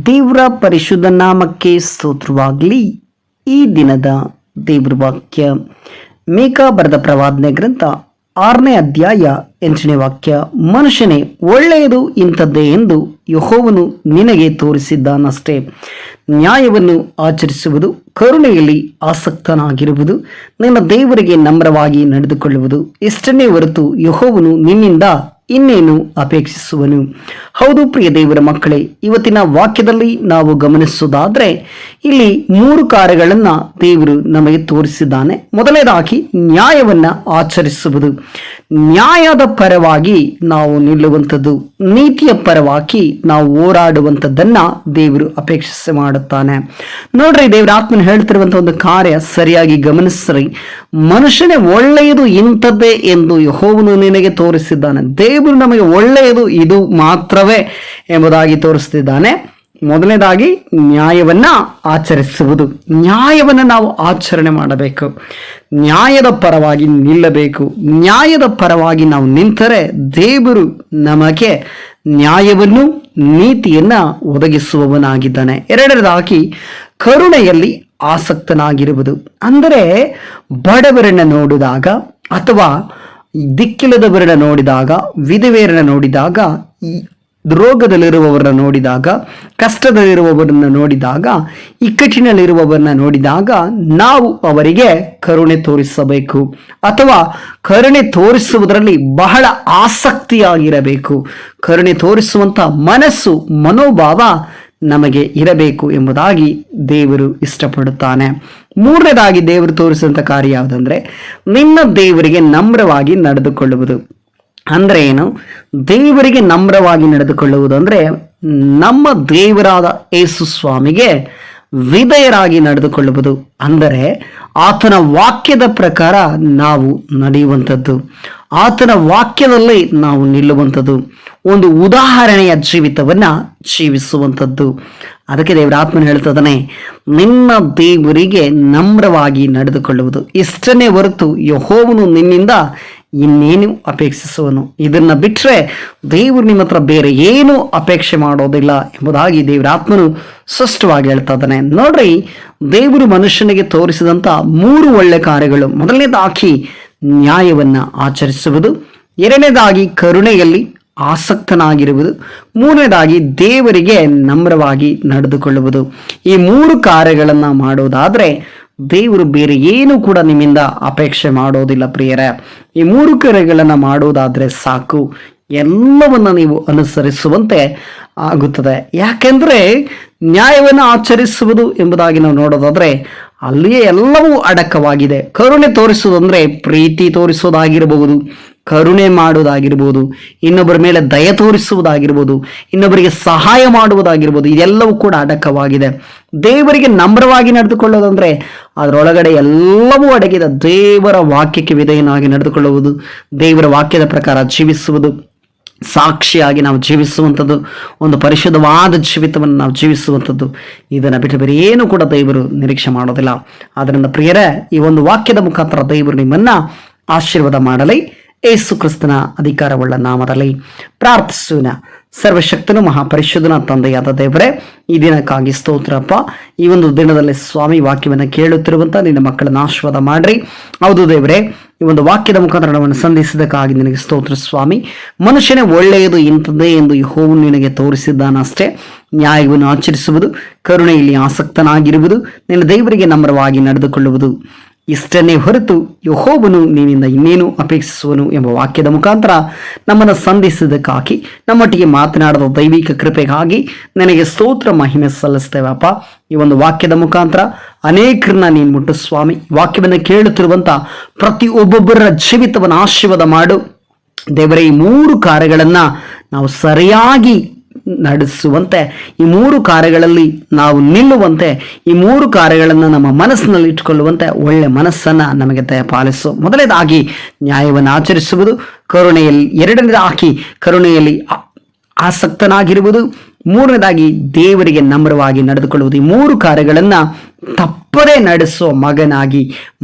ದೇವರ ಪರಿಶುದ್ಧ ನಾಮಕ್ಕೆ ಸ್ತೋತ್ರವಾಗಲಿ. ಈ ದಿನದ ದೇವರ ವಾಕ್ಯ ಮೀಕಾ ಬರೆದ ಪ್ರವಾದನೆ ಗ್ರಂಥ 6ನೇ ಅಧ್ಯಾಯ 8ನೇ ವಾಕ್ಯ. ಮನುಷ್ಯನೇ, ಒಳ್ಳೆಯದು ಇಂಥದ್ದೇ ಎಂದು ಯೆಹೋವನು ನಿನಗೆ ತೋರಿಸಿದ್ದಾನಷ್ಟೇ. ನ್ಯಾಯವನ್ನು ಆಚರಿಸುವುದು, ಕರುಣೆಯಲ್ಲಿ ಆಸಕ್ತನಾಗಿರುವುದು, ನಿನ್ನ ದೇವರಿಗೆ ನಮ್ರವಾಗಿ ನಡೆದುಕೊಳ್ಳುವುದು, ಇಷ್ಟನ್ನೇ ಹೊರತು ಯೆಹೋವನು ನಿನ್ನಿಂದ ಇನ್ನೇನು ಅಪೇಕ್ಷಿಸುವನು. ಹೌದು ಪ್ರಿಯ ದೇವರ ಮಕ್ಕಳೇ, ಇವತ್ತಿನ ವಾಕ್ಯದಲ್ಲಿ ನಾವು ಗಮನಿಸುವುದಾದ್ರೆ ಇಲ್ಲಿ 3 ಕಾರ್ಯಗಳನ್ನು ದೇವರು ನಮಗೆ ತೋರಿಸಿದ್ದಾನೆ. ಮೊದಲನೇದಾಗಿ ನ್ಯಾಯವನ್ನ ಆಚರಿಸುವುದು. ನ್ಯಾಯದ ಪರವಾಗಿ ನಾವು ನಿಲ್ಲುವಂಥದ್ದು, ನೀತಿಯ ಪರವಾಗಿ ನಾವು ಹೋರಾಡುವಂಥದ್ದನ್ನ ದೇವರು ಅಪೇಕ್ಷಿಸಿ ಮಾಡುತ್ತಾನೆ. ನೋಡ್ರಿ, ದೇವರ ಆತ್ಮನ ಹೇಳ್ತಿರುವಂತಹ ಒಂದು ಕಾರ್ಯ ಸರಿಯಾಗಿ ಗಮನಿಸ್ರಿ. ಮನುಷ್ಯನೇ, ಒಳ್ಳೆಯದು ಇಂಥದ್ದೇ ಎಂದು ಯೆಹೋವನು ನಿನಗೆ ತೋರಿಸಿದ್ದಾನೆ. ದೇವರು ನಮಗೆ ಒಳ್ಳೆಯದು ಇದು ಮಾತ್ರವೇ ಎಂಬುದಾಗಿ ತೋರಿಸ್ತಿದ್ದಾನೆ. ಮೊದಲನೇದಾಗಿ ನ್ಯಾಯವನ್ನ ಆಚರಿಸುವುದು. ನ್ಯಾಯವನ್ನು ನಾವು ಆಚರಣೆ ಮಾಡಬೇಕು, ನ್ಯಾಯದ ಪರವಾಗಿ ನಿಲ್ಲಬೇಕು. ನ್ಯಾಯದ ಪರವಾಗಿ ನಾವು ನಿಂತರೆ ದೇವರು ನಮಗೆ ನ್ಯಾಯವನ್ನು ನೀತಿಯನ್ನ ಒದಗಿಸುವವನಾಗಿದ್ದಾನೆ. ಎರಡನೇದಾಗಿ ಕರುಣೆಯಲ್ಲಿ ಆಸಕ್ತನಾಗಿರುವುದು. ಅಂದರೆ ಬಡವರನ್ನ ನೋಡಿದಾಗ ಅಥವಾ ದಿಕ್ಕಿಲ್ಲದವರನ್ನ ನೋಡಿದಾಗ, ವಿಧವೆಯರನ್ನ ನೋಡಿದಾಗ, ರೋಗದಲ್ಲಿರುವವರನ್ನ ನೋಡಿದಾಗ, ಕಷ್ಟದಲ್ಲಿರುವವರನ್ನ ನೋಡಿದಾಗ, ಇಕ್ಕಟ್ಟಿನಲ್ಲಿರುವವರನ್ನ ನೋಡಿದಾಗ ನಾವು ಅವರಿಗೆ ಕರುಣೆ ತೋರಿಸಬೇಕು ಅಥವಾ ಕರುಣೆ ತೋರಿಸುವುದರಲ್ಲಿ ಬಹಳ ಆಸಕ್ತಿಯಾಗಿರಬೇಕು. ಕರುಣೆ ತೋರಿಸುವಂಥ ಮನಸ್ಸು, ಮನೋಭಾವ ನಮಗೆ ಇರಬೇಕು ಎಂಬುದಾಗಿ ದೇವರು ಇಷ್ಟಪಡುತ್ತಾನೆ. ಮೂರನೇದಾಗಿ ದೇವರು ತೋರಿಸುವಂಥ ಕಾರ್ಯ ಯಾವುದಂದ್ರೆ ನಿನ್ನ ದೇವರಿಗೆ ನಮ್ರವಾಗಿ ನಡೆದುಕೊಳ್ಳುವುದು. ಅಂದ್ರೆ ಏನು? ದೇವರಿಗೆ ನಮ್ರವಾಗಿ ನಡೆದುಕೊಳ್ಳುವುದು ಅಂದ್ರೆ ನಮ್ಮ ದೇವರಾದ ಯೇಸು ಸ್ವಾಮಿಗೆ ವಿಧೇಯರಾಗಿ ನಡೆದುಕೊಳ್ಳುವುದು. ಅಂದರೆ ಆತನ ವಾಕ್ಯದ ಪ್ರಕಾರ ನಾವು ನಡೆಯುವಂಥದ್ದು, ಆತನ ವಾಕ್ಯದಲ್ಲಿ ನಾವು ನಿಲ್ಲುವಂಥದ್ದು, ಒಂದು ಉದಾಹರಣೆಯ ಜೀವಿತವನ್ನ ಜೀವಿಸುವಂಥದ್ದು. ಅದಕ್ಕೆ ದೇವರ ಆತ್ಮನ ಹೇಳ್ತದಾನೆ, ನಿನ್ನ ದೇವರಿಗೆ ನಮ್ರವಾಗಿ ನಡೆದುಕೊಳ್ಳುವುದು. ಇಷ್ಟನ್ನೇ ಹೊರತು ಯೆಹೋವನು ನಿನ್ನಿಂದ ಇನ್ನೇನು ಅಪೇಕ್ಷಿಸುವನು. ಇದನ್ನ ಬಿಟ್ಟರೆ ದೇವರು ನಿಮ್ಮ ಹತ್ರ ಬೇರೆ ಏನು ಅಪೇಕ್ಷೆ ಮಾಡೋದಿಲ್ಲ ಎಂಬುದಾಗಿ ದೇವರ ಆತ್ಮನು ಸ್ಪಷ್ಟವಾಗಿ ಹೇಳ್ತಾ ಇದ್ದಾನೆ. ನೋಡ್ರಿ, ದೇವರು ಮನುಷ್ಯನಿಗೆ ತೋರಿಸಿದಂಥ 3 ಒಳ್ಳೆ ಕಾರ್ಯಗಳು. ಮೊದಲನೇದಾಗಿ ನ್ಯಾಯವನ್ನ ಆಚರಿಸುವುದು, ಎರಡನೇದಾಗಿ ಕರುಣೆಯಲ್ಲಿ ಆಸಕ್ತನಾಗಿರುವುದು, ಮೂರನೇದಾಗಿ ದೇವರಿಗೆ ನಮ್ರವಾಗಿ ನಡೆದುಕೊಳ್ಳುವುದು. ಈ 3 ಕಾರ್ಯಗಳನ್ನು ಮಾಡೋದಾದ್ರೆ ದೇವರು ಬೇರೆ ಏನು ಕೂಡ ನಿಮ್ಮಿಂದ ಅಪೇಕ್ಷೆ ಮಾಡೋದಿಲ್ಲ ಪ್ರಿಯರೇ. ಈ 3 ಕಾರ್ಯಗಳನ್ನು ಮಾಡೋದಾದ್ರೆ ಸಾಕು, ಎಲ್ಲವನ್ನ ನೀವು ಅನುಸರಿಸುವಂತೆ ಆಗುತ್ತದೆ. ಯಾಕೆಂದ್ರೆ ನ್ಯಾಯವನ್ನು ಆಚರಿಸುವುದು ಎಂಬುದಾಗಿ ನಾವು ನೋಡೋದಾದ್ರೆ ಅಲ್ಲಿಯೇ ಎಲ್ಲವೂ ಅಡಕವಾಗಿದೆ. ಕರುಣೆ ತೋರಿಸುವುದಂದ್ರೆ ಪ್ರೀತಿ ತೋರಿಸುವುದಾಗಿರಬಹುದು, ಕರುಣೆ ಮಾಡುವುದಾಗಿರ್ಬೋದು, ಇನ್ನೊಬ್ಬರ ಮೇಲೆ ದಯ ತೋರಿಸುವುದಾಗಿರ್ಬೋದು, ಇನ್ನೊಬ್ಬರಿಗೆ ಸಹಾಯ ಮಾಡುವುದಾಗಿರ್ಬೋದು, ಇದೆಲ್ಲವೂ ಕೂಡ ಅಡಕವಾಗಿದೆ. ದೇವರಿಗೆ ನಮ್ರವಾಗಿ ನಡೆದುಕೊಳ್ಳೋದಂದ್ರೆ ಅದರೊಳಗಡೆ ಎಲ್ಲವೂ ಅಡಗಿದೆ. ದೇವರ ವಾಕ್ಯಕ್ಕೆ ವಿಧೇಯನಾಗಿ ನಡೆದುಕೊಳ್ಳುವುದು, ದೇವರ ವಾಕ್ಯದ ಪ್ರಕಾರ ಜೀವಿಸುವುದು, ಸಾಕ್ಷಿಯಾಗಿ ನಾವು ಜೀವಿಸುವಂಥದ್ದು, ಒಂದು ಪರಿಶುದ್ಧವಾದ ಜೀವಿತವನ್ನು ನಾವು ಜೀವಿಸುವಂಥದ್ದು. ಇದನ್ನು ಬಿಟ್ಟು ಬೇರೆ ಏನು ಕೂಡ ದೇವರು ನಿರೀಕ್ಷೆ ಮಾಡೋದಿಲ್ಲ. ಆದ್ದರಿಂದ ಪ್ರಿಯರೇ, ಈ ಒಂದು ವಾಕ್ಯದ ಮುಖಾಂತರ ದೇವರು ನಿಮ್ಮನ್ನ ಆಶೀರ್ವಾದ ಮಾಡಲಿ. ಯೇಸು ಕ್ರಿಸ್ತನ ಅಧಿಕಾರವುಳ್ಳ ನಾಮದಲ್ಲಿ ಪ್ರಾರ್ಥಿಸೋಣ. ಸರ್ವಶಕ್ತನು ಮಹಾಪರಿಶುದ್ಧನ ತಂದೆಯಾದ ದೇವರೇ, ಈ ದಿನಕ್ಕಾಗಿ ಸ್ತೋತ್ರಪ್ಪ. ಈ ಒಂದು ದಿನದಲ್ಲಿ ಸ್ವಾಮಿ ವಾಕ್ಯವನ್ನು ಕೇಳುತ್ತಿರುವಂಥ ನಿನ್ನ ಮಕ್ಕಳನ್ನ ಆಶೀರ್ವಾದ ಮಾಡ್ರಿ. ಹೌದು ದೇವರೇ, ಈ ಒಂದು ವಾಕ್ಯದ ಮುಖಾಂತರ ನಮ್ಮನ್ನು ಸಂಧಿಸಿದ್ದಕ್ಕಾಗಿ ನಿನಗೆ ಸ್ತೋತ್ರ ಸ್ವಾಮಿ. ಮನುಷ್ಯನೇ, ಒಳ್ಳೆಯದು ಇಂಥದ್ದೇ ಎಂದು ಯೆಹೋವನು ನಿನಗೆ ತೋರಿಸಿದ್ದಾನಷ್ಟೇ. ನ್ಯಾಯವನ್ನು ಆಚರಿಸುವುದು, ಕರುಣೆಯಲ್ಲಿ ಆಸಕ್ತನಾಗಿರುವುದು, ನಿನ್ನ ದೇವರಿಗೆ ನಮ್ರವಾಗಿ ನಡೆದುಕೊಳ್ಳುವುದು, ಇಷ್ಟನ್ನೇ ಹೊರತು ಯೆಹೋವನು ನಿನ್ನಿಂದ ಇನ್ನೇನು ಅಪೇಕ್ಷಿಸುವನು ಎಂಬ ವಾಕ್ಯದ ಮುಖಾಂತರ ನಮ್ಮನ್ನು ಸಂಧಿಸಿದ್ದಕ್ಕಾಗಿ, ನಮ್ಮೊಟ್ಟಿಗೆ ಮಾತನಾಡದ ದೈವಿಕ ಕೃಪೆಗಾಗಿ ನನಗೆ ಸ್ತೋತ್ರ ಮಹಿಮೆ ಸಲ್ಲಿಸ್ತೇವಪ್ಪ. ಈ ಒಂದು ವಾಕ್ಯದ ಮುಖಾಂತರ ಅನೇಕರನ್ನ ನೀನು ಮುಟ್ಟು ಸ್ವಾಮಿ. ವಾಕ್ಯವನ್ನು ಕೇಳುತ್ತಿರುವಂಥ ಪ್ರತಿಯೊಬ್ಬೊಬ್ಬರ ಜೀವಿತವನ್ನು ಆಶೀರ್ವಾದ ಮಾಡು ದೇವರೇ. ಈ 3 ಕಾರ್ಯಗಳನ್ನ ನಾವು ಸರಿಯಾಗಿ ನಡೆಸುವಂತೆ, ಈ 3 ಕಾರ್ಯಗಳಲ್ಲಿ ನಾವು ನಿಲ್ಲುವಂತೆ, ಈ 3 ಕಾರ್ಯಗಳನ್ನು ನಮ್ಮ ಮನಸ್ಸಿನಲ್ಲಿ ಇಟ್ಟುಕೊಳ್ಳುವಂತೆ ಒಳ್ಳೆ ಮನಸ್ಸನ್ನ ನಮಗೆ ದಯಪಾಲಿಸು. ಮೊದಲನೇದಾಗಿ ನ್ಯಾಯವನ್ನು ಆಚರಿಸುವುದು, ಕರುಣೆಯಲ್ಲಿ, ಎರಡನೇದಾಗಿ ಕರುಣೆಯಲ್ಲಿ ಆಸಕ್ತನಾಗಿರುವುದು, ಮೂರನೇದಾಗಿ ದೇವರಿಗೆ ನಮ್ರವಾಗಿ ನಡೆದುಕೊಳ್ಳುವುದು. ಈ 3 ಕಾರ್ಯಗಳನ್ನು ತಪ್ಪದೇ ನಡೆಸುವ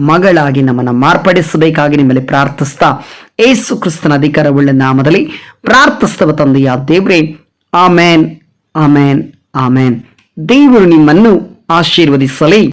ಮಗಳಾಗಿ ನಮ್ಮನ್ನು ಮಾರ್ಪಡಿಸಬೇಕಾಗಿ ನಿಮ್ಮಲ್ಲಿ ಪ್ರಾರ್ಥಿಸ್ತಾ, ಯೇಸು ಕ್ರಿಸ್ತನ ಅಧಿಕಾರವುಳ್ಳ ನಾಮದಲ್ಲಿ ಪ್ರಾರ್ಥಿಸ್ತವ ತಂದೆಯ ದೇವರೇ. ಆಮೇನ್, ಆಮೇನ್, ಆಮೇನ್. ದೇವರು ನಿಮ್ಮನ್ನು ಆಶೀರ್ವದಿಸಲಿ.